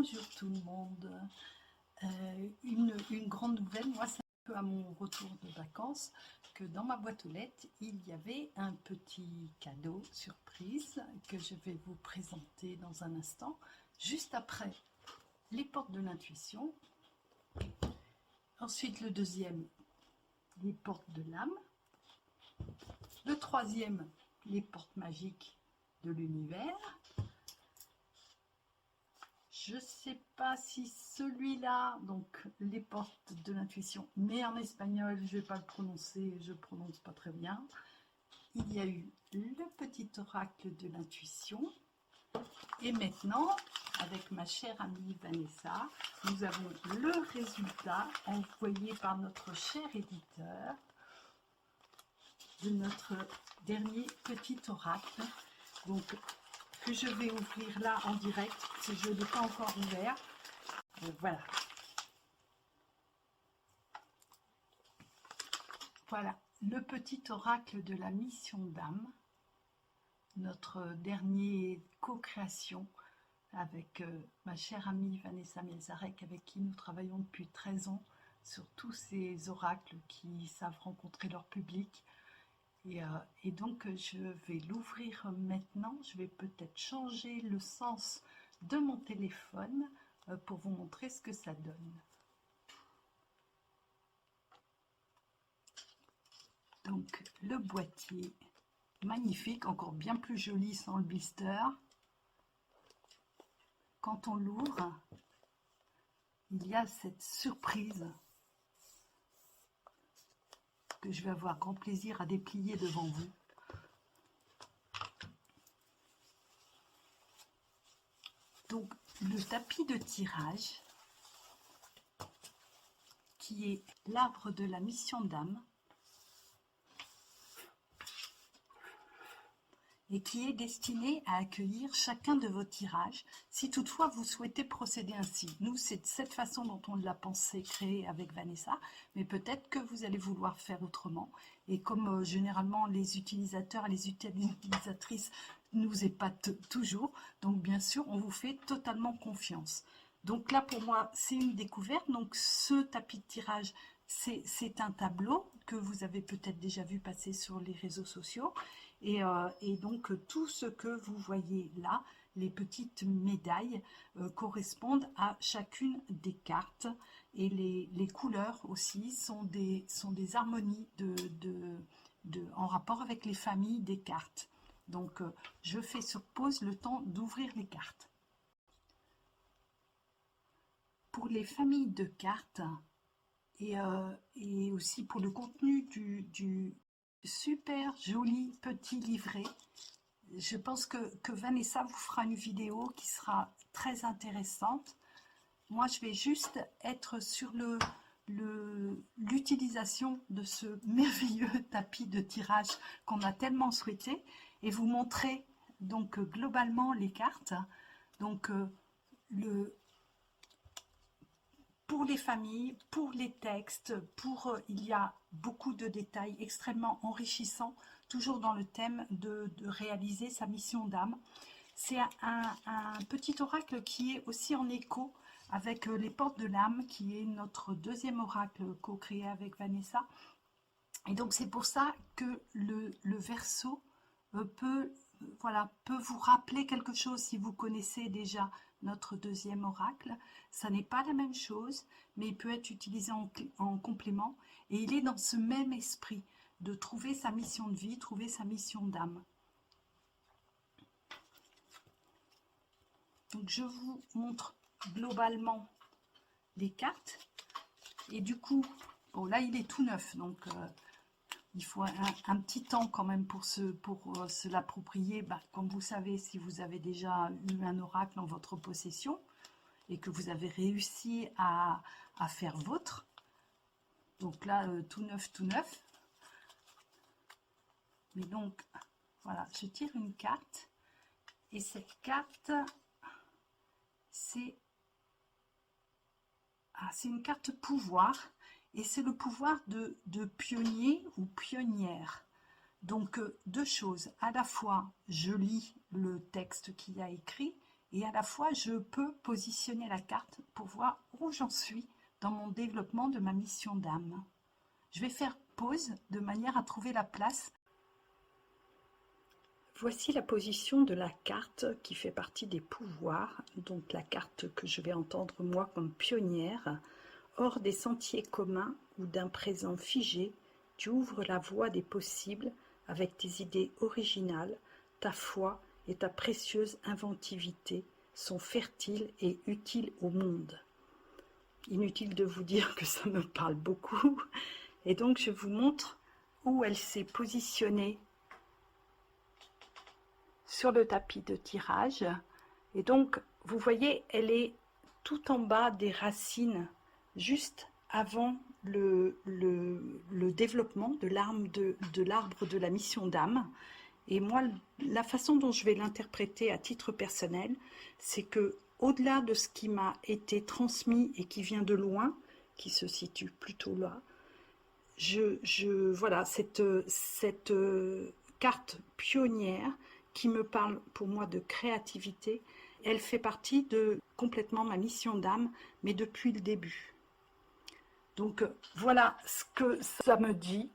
Bonjour tout le monde. Une grande nouvelle, moi c'est un peu à mon retour de vacances, que dans ma boîte aux lettres, il y avait un petit cadeau surprise que je vais vous présenter dans un instant, juste après les portes de l'intuition. Ensuite le deuxième, les portes de l'âme. Le troisième, les portes magiques de l'univers. Je ne sais pas si celui-là, donc les portes de l'intuition, mais en espagnol, je ne vais pas le prononcer, je ne prononce pas très bien. Il y a eu le petit oracle de l'intuition. Et maintenant, avec ma chère amie Vanessa, nous avons le résultat envoyé par notre cher éditeur de notre dernier petit oracle. Donc, que je vais ouvrir là en direct, si je ne l'ai pas encore ouvert. Voilà. Voilà, le petit oracle de la mission d'âme, notre dernière co-création avec ma chère amie Vanessa Mielzarek, avec qui nous travaillons depuis 13 ans sur tous ces oracles qui savent rencontrer leur public. Et donc je vais l'ouvrir maintenant. Je vais peut-être changer le sens de mon téléphone pour vous montrer ce que ça donne. Donc le boîtier, magnifique, encore bien plus joli sans le blister. Quand on l'ouvre, il y a cette surprise que je vais avoir grand plaisir à déplier devant vous. Donc, le tapis de tirage, qui est l'arbre de la mission d'âme, et qui est destiné à accueillir chacun de vos tirages, si toutefois vous souhaitez procéder ainsi. Nous, c'est de cette façon dont on l'a pensé, créé avec Vanessa, mais peut-être que vous allez vouloir faire autrement. Et comme généralement les utilisateurs et les utilisatrices nous épatent toujours, donc bien sûr, on vous fait totalement confiance. Donc là, pour moi, c'est une découverte. Donc ce tapis de tirage, c'est un tableau que vous avez peut-être déjà vu passer sur les réseaux sociaux. Et donc tout ce que vous voyez là, les petites médailles correspondent à chacune des cartes, et les couleurs aussi sont des harmonies en rapport avec les familles des cartes. Donc je fais sur pause le temps d'ouvrir les cartes. Pour les familles de cartes et aussi pour le contenu du super joli petit livret, je pense que Vanessa vous fera une vidéo qui sera très intéressante. Moi, je vais juste être sur l'utilisation de ce merveilleux tapis de tirage qu'on a tellement souhaité, et vous montrer donc globalement les cartes. Donc pour les familles, pour les textes, il y a beaucoup de détails extrêmement enrichissants, toujours dans le thème de réaliser sa mission d'âme. C'est un petit oracle qui est aussi en écho avec les portes de l'âme, qui est notre deuxième oracle co-créé avec Vanessa. Et donc c'est pour ça que le verso peut vous rappeler quelque chose si vous connaissez déjà notre deuxième oracle. Ça n'est pas la même chose, mais il peut être utilisé en complément, et il est dans ce même esprit de trouver sa mission de vie, trouver sa mission d'âme. Donc je vous montre globalement les cartes, et du coup, bon là il est tout neuf, donc il faut un petit temps quand même pour se l'approprier. Comme vous savez, si vous avez déjà eu un oracle en votre possession et que vous avez réussi à faire vôtre, donc là tout neuf. Mais donc voilà, je tire une carte, et cette carte, c'est une carte pouvoir, et c'est le pouvoir de pionnier ou pionnière. Donc deux choses, à la fois je lis le texte qu'il y a écrit, et à la fois je peux positionner la carte pour voir où j'en suis dans mon développement de ma mission d'âme. Je vais faire pause de manière à trouver la place. Voici la position de la carte qui fait partie des pouvoirs, donc la carte que je vais entendre moi comme pionnière. Hors des sentiers communs ou d'un présent figé, tu ouvres la voie des possibles avec tes idées originales, ta foi et ta précieuse inventivité sont fertiles et utiles au monde. Inutile de vous dire que ça me parle beaucoup. Et donc je vous montre où elle s'est positionnée sur le tapis de tirage. Et donc vous voyez, elle est tout en bas des racines, juste avant le développement de l'arbre de la mission d'âme. Et moi, la façon dont je vais l'interpréter à titre personnel, c'est que au-delà de ce qui m'a été transmis et qui vient de loin, qui se situe plutôt là, voilà, cette carte pionnière qui me parle pour moi de créativité, elle fait partie de complètement ma mission d'âme, mais depuis le début. Donc voilà ce que ça me dit,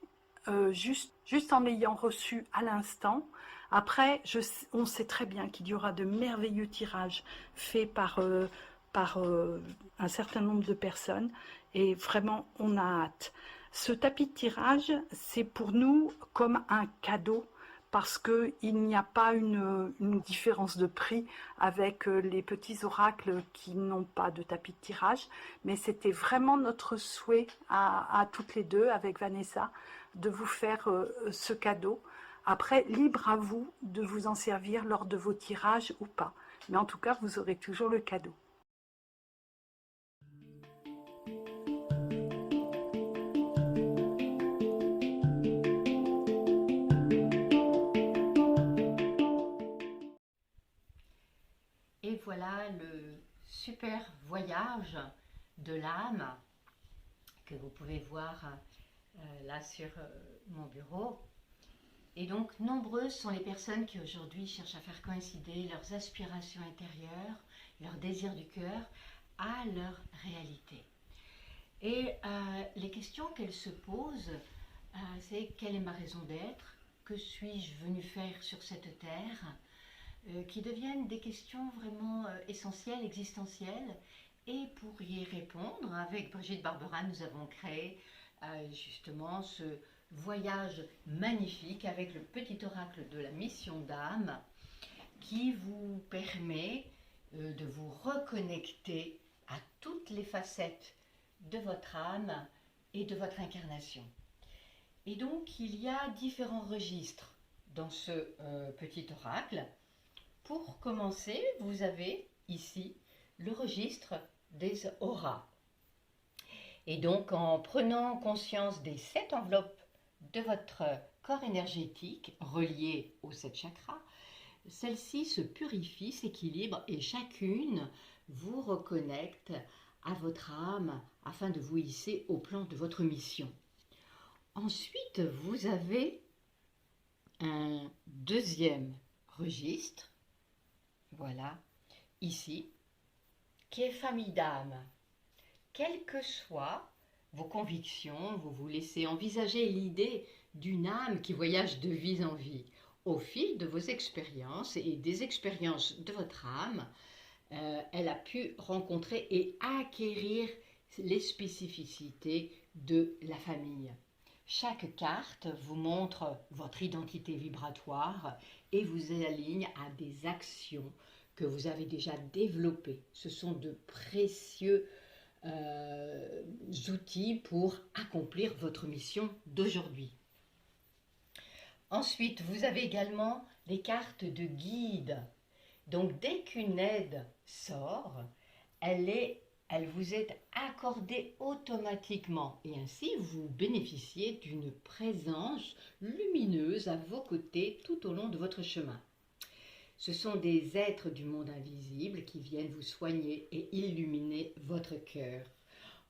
juste en l'ayant reçu à l'instant. Après, on sait très bien qu'il y aura de merveilleux tirages faits par un certain nombre de personnes, et vraiment on a hâte. Ce tapis de tirage, c'est pour nous comme un cadeau, parce qu'il n'y a pas une différence de prix avec les petits oracles qui n'ont pas de tapis de tirage, mais c'était vraiment notre souhait à toutes les deux, avec Vanessa, de vous faire ce cadeau. Après, libre à vous de vous en servir lors de vos tirages ou pas, mais en tout cas, vous aurez toujours le cadeau. Et voilà le super voyage de l'âme que vous pouvez voir là sur mon bureau. Et donc, nombreuses sont les personnes qui aujourd'hui cherchent à faire coïncider leurs aspirations intérieures, leurs désirs du cœur, à leur réalité. Et les questions qu'elles se posent, c'est quelle est ma raison d'être? Que suis-je venu faire sur cette terre? Qui deviennent des questions vraiment essentielles, existentielles. Et pour y répondre, avec Brigitte Barbera, nous avons créé justement ce voyage magnifique avec le petit oracle de la mission d'âme qui vous permet de vous reconnecter à toutes les facettes de votre âme et de votre incarnation. Et donc, il y a différents registres dans ce petit oracle. Pour commencer, vous avez ici le registre des auras. Et donc, en prenant conscience des 7 enveloppes de votre corps énergétique reliées aux 7 chakras, celles-ci se purifient, s'équilibrent et chacune vous reconnecte à votre âme afin de vous hisser au plan de votre mission. Ensuite, vous avez un deuxième registre, voilà, ici, qui est famille d'âme. Quelles que soient vos convictions, vous vous laissez envisager l'idée d'une âme qui voyage de vie en vie. Au fil de vos expériences et des expériences de votre âme, elle a pu rencontrer et acquérir les spécificités de la famille. Chaque carte vous montre votre identité vibratoire et vous aligne à des actions que vous avez déjà développées. Ce sont de précieux outils pour accomplir votre mission d'aujourd'hui. Ensuite, vous avez également les cartes de guide. Donc, dès qu'une aide sort, elle vous est accordée automatiquement et ainsi vous bénéficiez d'une présence lumineuse à vos côtés tout au long de votre chemin. Ce sont des êtres du monde invisible qui viennent vous soigner et illuminer votre cœur.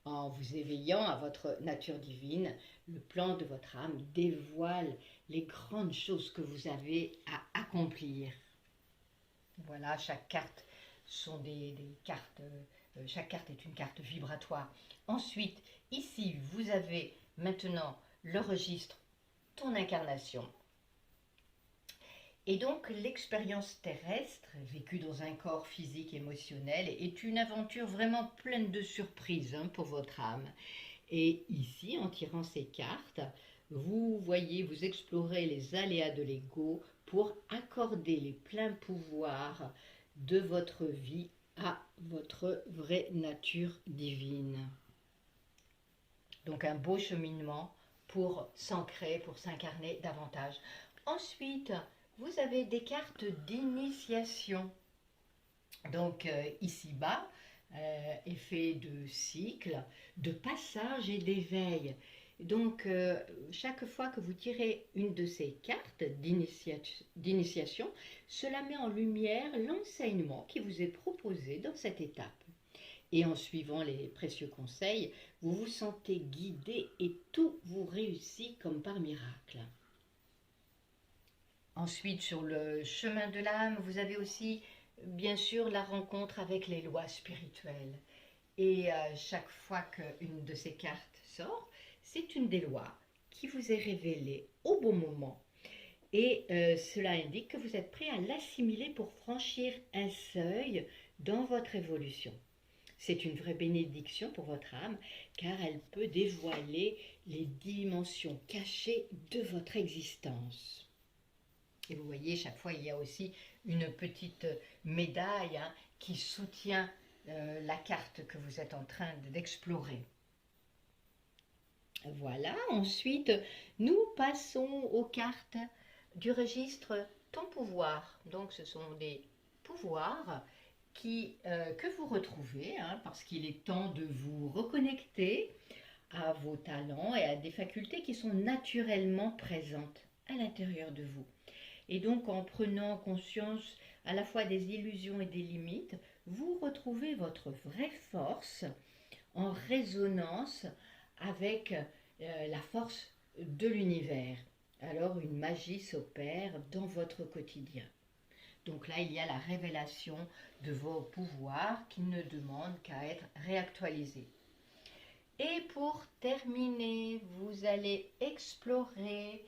En vous éveillant à votre nature divine, le plan de votre âme dévoile les grandes choses que vous avez à accomplir. Voilà, chaque carte sont des cartes, chaque carte est une carte vibratoire. Ensuite, ici, vous avez maintenant le registre ton incarnation. Et donc, l'expérience terrestre, vécue dans un corps physique émotionnel, est une aventure vraiment pleine de surprises pour votre âme. Et ici, en tirant ces cartes, vous voyez, vous explorez les aléas de l'ego pour accorder les pleins pouvoirs de votre vie à votre vraie nature divine. Donc un beau cheminement pour s'ancrer, pour s'incarner davantage. Ensuite, vous avez des cartes d'initiation. Donc ici-bas, est fait de cycles, de passage et d'éveil. Donc chaque fois que vous tirez une de ces cartes d'initiation, cela met en lumière l'enseignement qui vous est proposé dans cette étape. Et en suivant les précieux conseils, vous vous sentez guidé et tout vous réussit comme par miracle. Ensuite, sur le chemin de l'âme, vous avez aussi, bien sûr, la rencontre avec les lois spirituelles. Et chaque fois qu'une de ces cartes sort, c'est une des lois qui vous est révélée au bon moment. Et cela indique que vous êtes prêt à l'assimiler pour franchir un seuil dans votre évolution. C'est une vraie bénédiction pour votre âme, car elle peut dévoiler les dimensions cachées de votre existence. Et vous voyez, chaque fois, il y a aussi une petite médaille qui soutient la carte que vous êtes en train d'explorer. Voilà, ensuite, nous passons aux cartes du registre Ton pouvoir. Donc, ce sont des pouvoirs que vous retrouvez, parce qu'il est temps de vous reconnecter à vos talents et à des facultés qui sont naturellement présentes à l'intérieur de vous. Et donc, en prenant conscience à la fois des illusions et des limites, vous retrouvez votre vraie force en résonance avec la force de l'univers. Alors, une magie s'opère dans votre quotidien. Donc là, il y a la révélation de vos pouvoirs qui ne demandent qu'à être réactualisés. Et pour terminer, vous allez explorer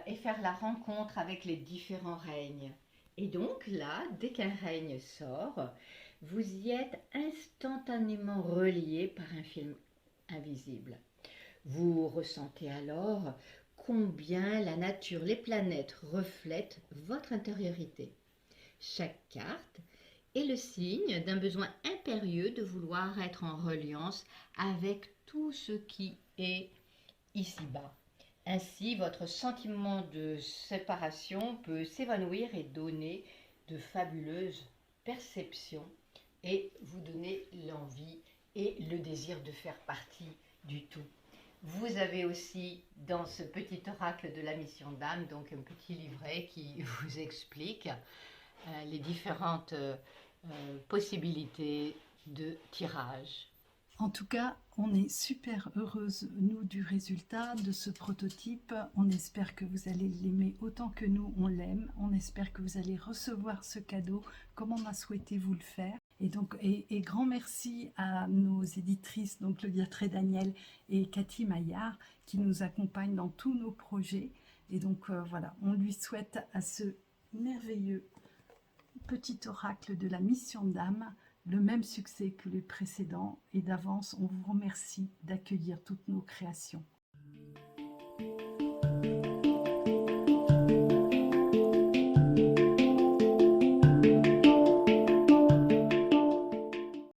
et faire la rencontre avec les différents règnes. Et donc là, dès qu'un règne sort, vous y êtes instantanément relié par un fil invisible. Vous ressentez alors combien la nature, les planètes reflètent votre intériorité. Chaque carte est le signe d'un besoin impérieux de vouloir être en reliance avec tout ce qui est ici-bas. Ainsi, votre sentiment de séparation peut s'évanouir et donner de fabuleuses perceptions et vous donner l'envie et le désir de faire partie du tout. Vous avez aussi dans ce petit oracle de la mission d'âme, donc un petit livret qui vous explique les différentes possibilités de tirage. En tout cas, on est super heureuse, nous, du résultat de ce prototype. On espère que vous allez l'aimer autant que nous, on l'aime. On espère que vous allez recevoir ce cadeau comme on a souhaité vous le faire. Et donc, et grand merci à nos éditrices, donc Claudia Trédaniel et Cathy Maillard, qui nous accompagnent dans tous nos projets. Et donc, voilà, on lui souhaite à ce merveilleux petit oracle de la mission d'âme le même succès que les précédents, et d'avance, on vous remercie d'accueillir toutes nos créations.